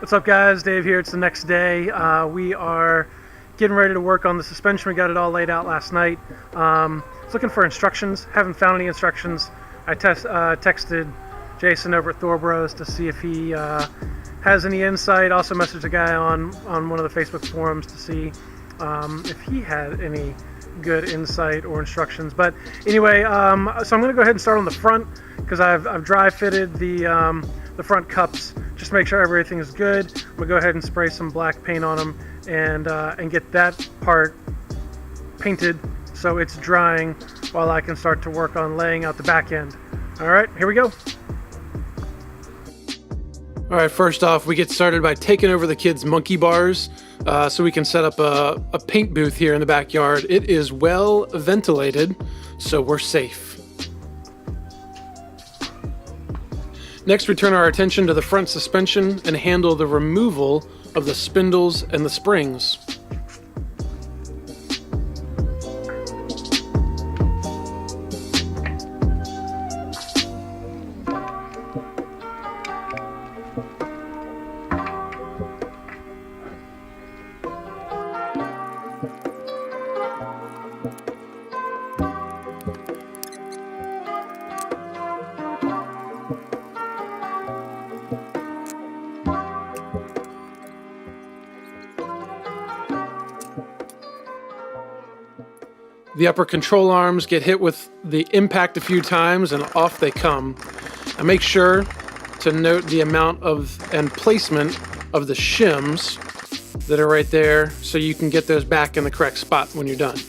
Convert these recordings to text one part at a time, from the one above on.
What's up, guys? Dave here. It's the next day. We are getting ready to work on the suspension. We got it all laid out last night. Was looking for instructions. Haven't found any instructions. I texted Jason over at Thorbros to see if he has any insight. Also messaged a guy on one of the Facebook forums to see if he had any good insight or instructions. But anyway, so I'm going to go ahead and start on the front because I've dry fitted the front cups just to make sure everything is good. I'm going to go ahead and spray some black paint on them and get that part painted so it's drying while I can start to work on laying out the back end. All right, here we go. All right, first off, we get started by taking over the kids' monkey bars so we can set up a paint booth here in the backyard. It is well ventilated, so we're safe. Next, we turn our attention to the front suspension and handle the removal of the spindles and the springs. The upper control arms get hit with the impact a few times and off they come. And make sure to note the amount of and placement of the shims that are right there so you can get those back in the correct spot when you're done.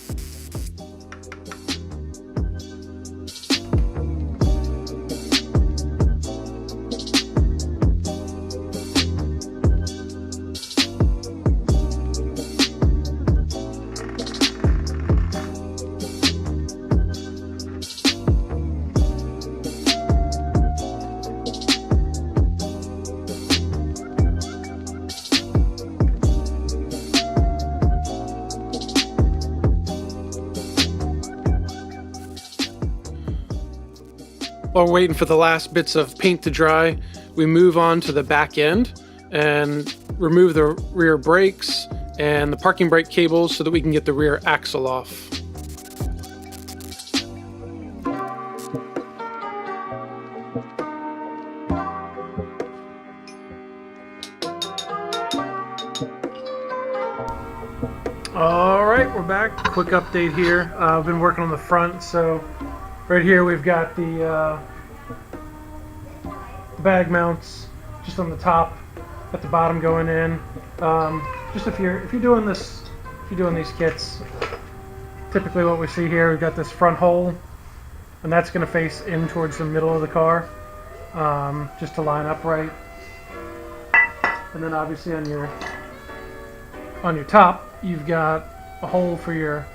While we're waiting for the last bits of paint to dry, we move on to the back end and remove the rear brakes and the parking brake cables so that we can get the rear axle off. All right, we're back. Quick update here. I've been working on the front, so right here we've got the bag mounts just on the top, at the bottom going in. Just if you're doing this, if you're doing these kits, typically what we see here, we've got this front hole, and that's going to face in towards the middle of the car, just to line up right. And then obviously on your top, you've got a hole for your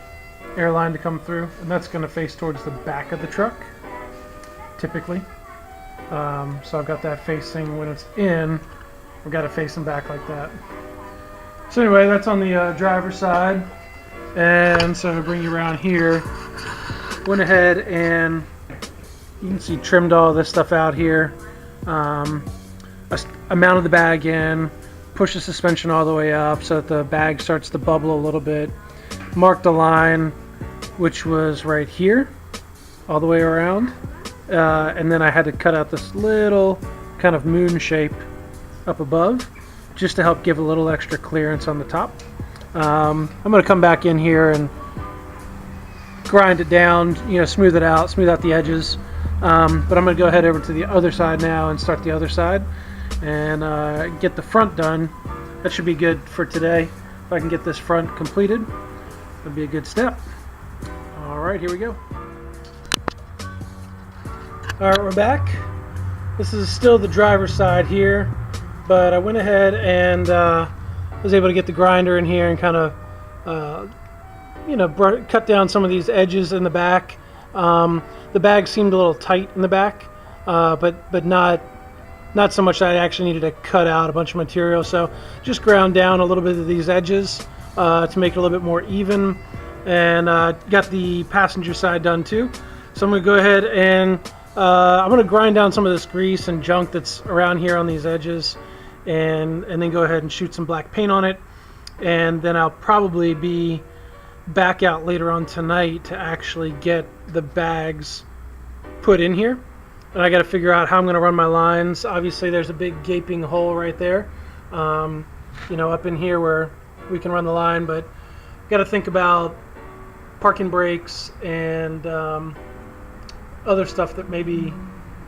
airline to come through, and that's going to face towards the back of the truck typically. So I've got that facing when it's in, we've got it facing back like that. So anyway, that's on the driver's side. And so to bring you around here, went ahead and you can see trimmed all this stuff out here. I mounted the bag in, pushed the suspension all the way up so that the bag starts to bubble a little bit. Marked a line which was right here all the way around, and then I had to cut out this little kind of moon shape up above just to help give a little extra clearance on the top. I'm going to come back in here and grind it down, smooth out the edges, but I'm going to go ahead over to the other side now and start the other side and get the front done. That should be good for today. If I can get this front completed, that'd be a good step. All right, here we go. All right, we're back. This is still the driver's side here, but I went ahead and was able to get the grinder in here and kind of, cut down some of these edges in the back. The bag seemed a little tight in the back, but not so much that I actually needed to cut out a bunch of material. So just ground down a little bit of these edges to make it a little bit more even, and got the passenger side done too. So I'm going to go ahead and I'm going to grind down some of this grease and junk that's around here on these edges and then go ahead and shoot some black paint on it. And then I'll probably be back out later on tonight to actually get the bags put in here. And I got to figure out how I'm going to run my lines. Obviously there's a big gaping hole right there, you know, up in here where we can run the line, but got to think about parking brakes and other stuff that may be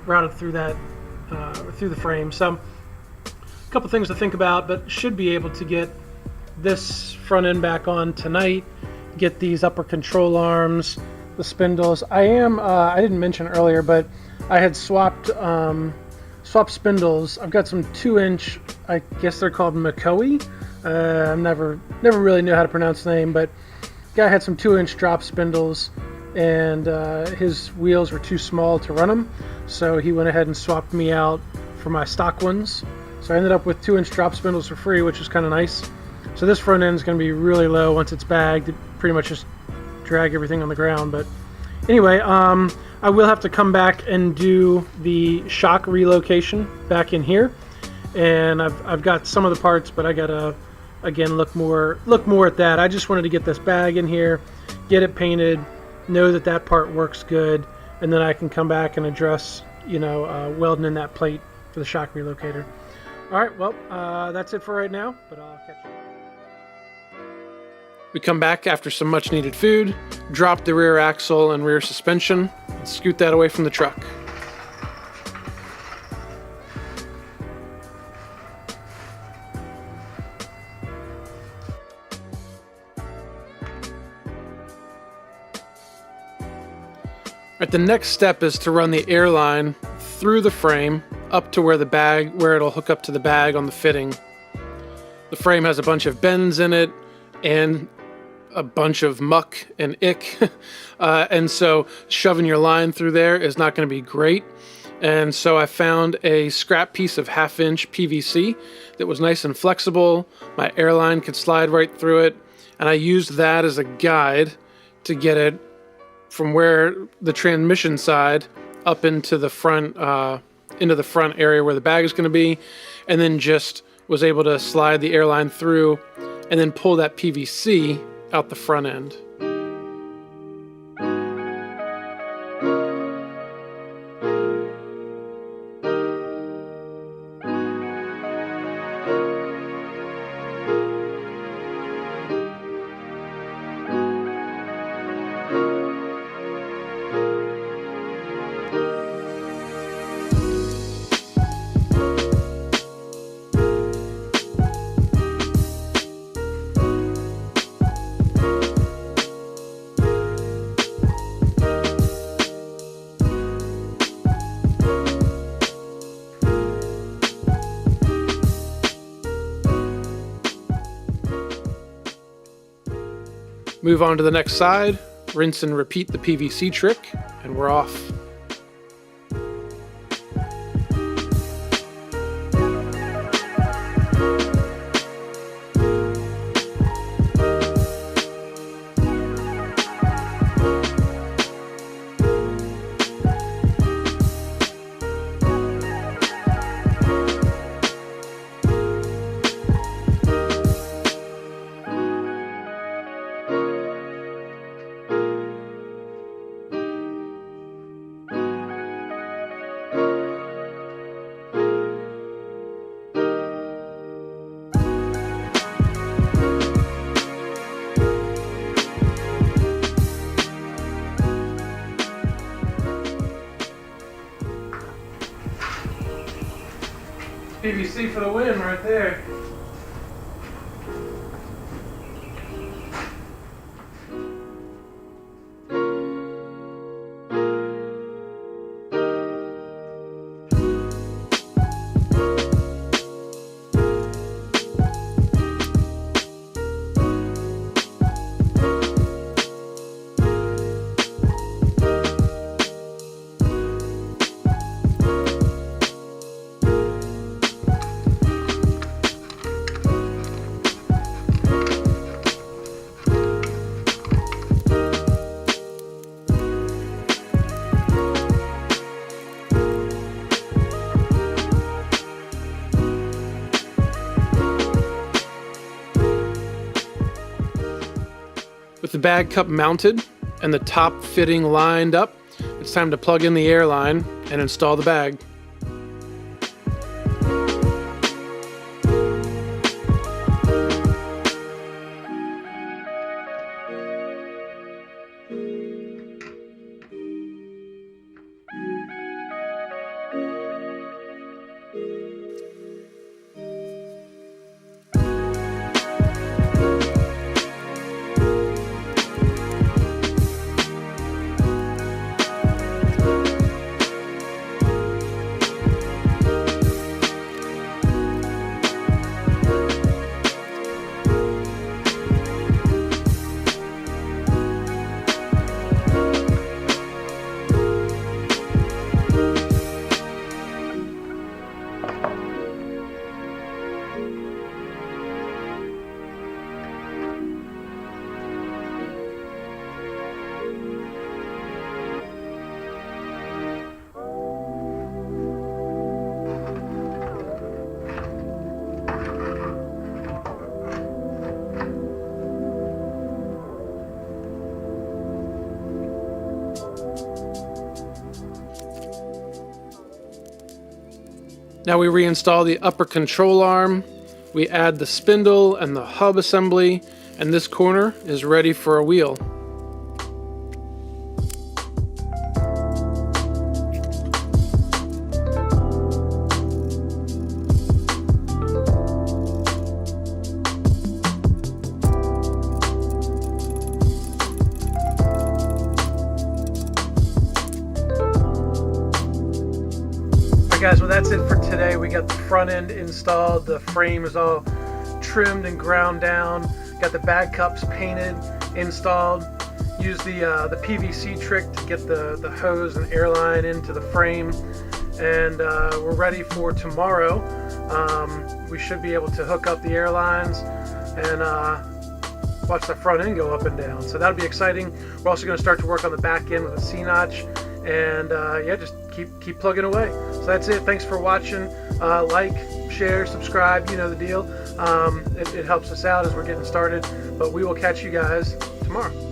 routed through that through the frame. So a couple things to think about, but should be able to get this front end back on tonight, get these upper control arms, the spindles. I didn't mention earlier, but I had swapped spindles. I've got some 2-inch, I guess they're called McCoy. I never really knew how to pronounce the name, but guy had some 2-inch drop spindles, and his wheels were too small to run them, so he went ahead and swapped me out for my stock ones. So I ended up with 2-inch drop spindles for free, which is kind of nice. So this front end is going to be really low once it's bagged. It pretty much just drag everything on the ground. But anyway, I will have to come back and do the shock relocation back in here. And I've got some of the parts, but I gotta again look more at that. I just wanted to get this bag in here, get it painted, know that that part works good, and then I can come back and address, you know, welding in that plate for the shock relocator. All right, well, that's it for right now, but I'll catch you. We come back after some much needed food, drop the rear axle and rear suspension, and scoot that away from the truck. Right, the next step is to run the airline through the frame up to where it'll hook up to the bag on the fitting. The frame has a bunch of bends in it and a bunch of muck and ick, and so shoving your line through there is not going to be great. And so I found a scrap piece of 1/2-inch PVC that was nice and flexible. My airline could slide right through it, and I used that as a guide to get it from where the transmission side up into the front area where the bag is going to be, and then just was able to slide the airline through and then pull that PVC out the front end. Move on to the next side, rinse and repeat the PVC trick, and we're off. PVC for the win right there. With the bag cup mounted and the top fitting lined up, it's time to plug in the airline and install the bag. Now we reinstall the upper control arm, we add the spindle and the hub assembly, and this corner is ready for a wheel. Guys, well, that's it for today. We got the front end installed, the frame is all trimmed and ground down, got the bag cups painted, installed, used the PVC trick to get the hose and airline into the frame, and we're ready for tomorrow. We should be able to hook up the airlines and watch the front end go up and down, so that'll be exciting. We're also going to start to work on the back end with a C-notch, and yeah, just keep plugging away. So that's it. Thanks for watching. Like, share, subscribe, you know the deal. It helps us out as we're getting started, but we will catch you guys tomorrow.